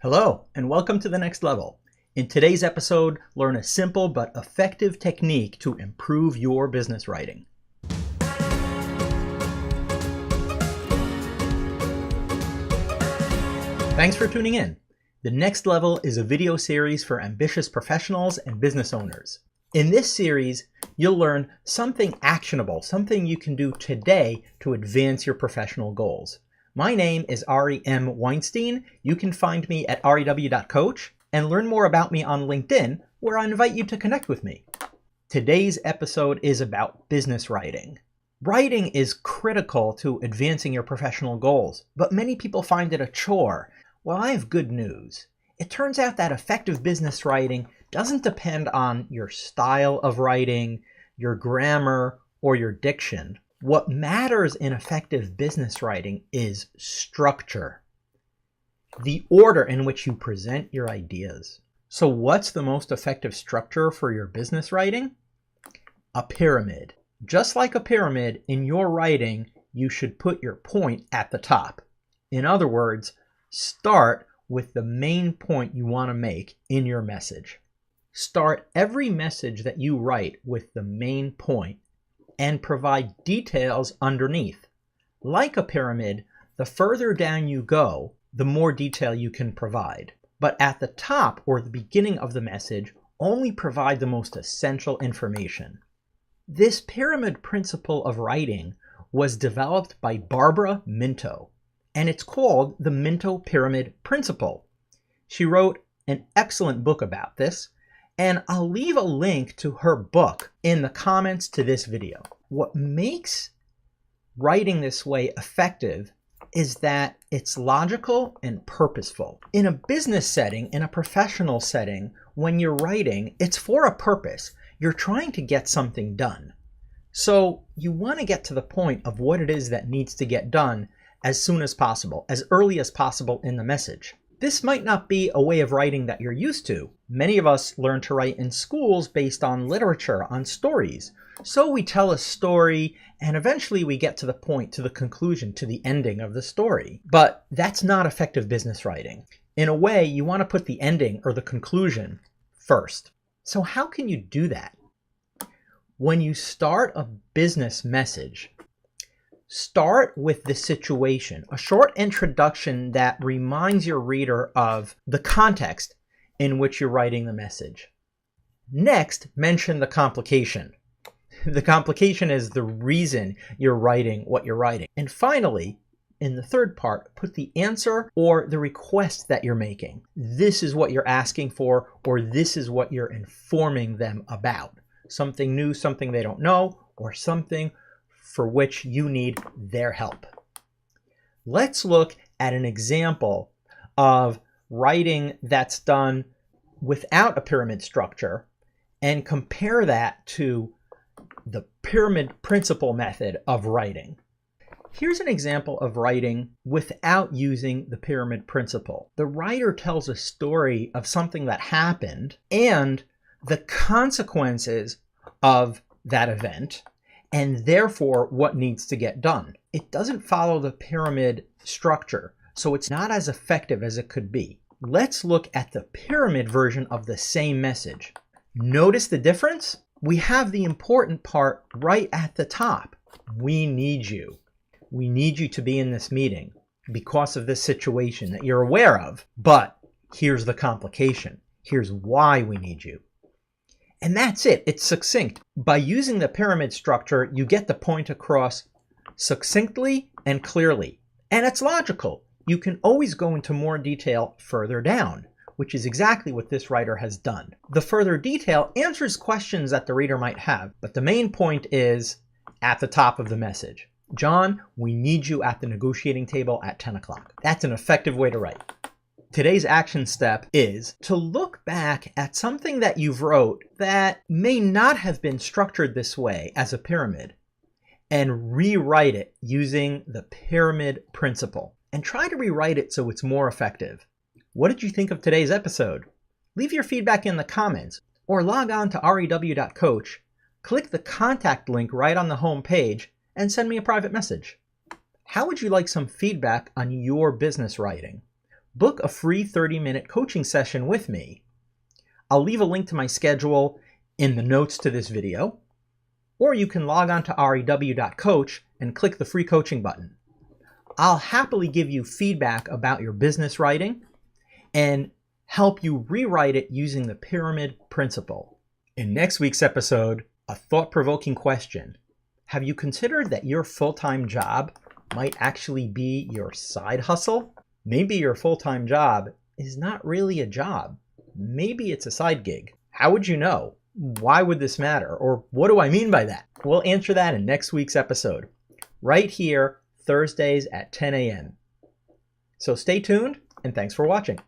Hello, and welcome to the next level. In today's episode, learn a simple but effective technique to improve your business writing. Thanks for tuning in. The Next Level is a video series for ambitious professionals and business owners. In this series, you'll learn something actionable, something you can do today to advance your professional goals. My name is Ari M. Weinstein. You can find me at rew.coach and learn more about me on LinkedIn, where I invite you to connect with me. Today's episode is about business writing. Writing is critical to advancing your professional goals, but many people find it a chore. Well, I have good news. It turns out that effective business writing doesn't depend on your style of writing, your grammar, or your diction. What matters in effective business writing is structure, the order in which you present your ideas. So what's the most effective structure for your business writing? A pyramid. Just like a pyramid, in your writing, you should put your point at the top. In other words, start with the main point you want to make in your message. Start every message that you write with the main point and provide details underneath. Like a pyramid, the further down you go, the more detail you can provide. But at the top or the beginning of the message, only provide the most essential information. This pyramid principle of writing was developed by Barbara Minto, and it's called the Minto Pyramid Principle. She wrote an excellent book about this, and I'll leave a link to her book in the comments to this video. What makes writing this way effective is that it's logical and purposeful. In a business setting, in a professional setting, when you're writing, it's for a purpose. You're trying to get something done. So you want to get to the point of what it is that needs to get done as soon as possible, as early as possible in the message. This might not be a way of writing that you're used to. Many of us learn to write in schools based on literature, on stories. So we tell a story and eventually we get to the point, to the conclusion, to the ending of the story. But that's not effective business writing. In a way, you want to put the ending or the conclusion first. So how can you do that? When you start a business message, start with the situation, a short introduction that reminds your reader of the context in which you're writing the message. Next, mention the complication. The complication is the reason you're writing what you're writing. And finally, in the third part, put the answer or the request that you're making. This is what you're asking for, or this is what you're informing them about. Something new, something they don't know, or something for which you need their help. Let's look at an example of writing that's done without a pyramid structure and compare that to the pyramid principle method of writing. Here's an example of writing without using the pyramid principle. The writer tells a story of something that happened and the consequences of that event, and therefore what needs to get done. It doesn't follow the pyramid structure, so it's not as effective as it could be. Let's look at the pyramid version of the same message. Notice the difference? We have the important part right at the top. We need you. We need you to be in this meeting because of this situation that you're aware of, but here's the complication. Here's why we need you. And that's it. It's succinct. By using the pyramid structure, you get the point across succinctly and clearly. And it's logical. You can always go into more detail further down, which is exactly what this writer has done. The further detail answers questions that the reader might have, but the main point is at the top of the message. John, we need you at the negotiating table at 10 o'clock. That's an effective way to write. Today's action step is to look back at something that you've wrote that may not have been structured this way as a pyramid and rewrite it using the pyramid principle and try to rewrite it so it's more effective. What did you think of today's episode? Leave your feedback in the comments or log on to rew.coach, click the contact link right on the home page and send me a private message. How would you like some feedback on your business writing? book a free 30-minute coaching session with me. I'll leave a link to my schedule in the notes to this video, or you can log on to rew.coach and click the free coaching button. I'll happily give you feedback about your business writing and help you rewrite it using the pyramid principle. In next week's episode, a thought-provoking question. Have you considered that your full-time job might actually be your side hustle? Maybe your full-time job is not really a job. Maybe it's a side gig. How would you know? Why would this matter? Or what do I mean by that? We'll answer that in next week's episode, right here, Thursdays at 10 a.m. So stay tuned, and thanks for watching.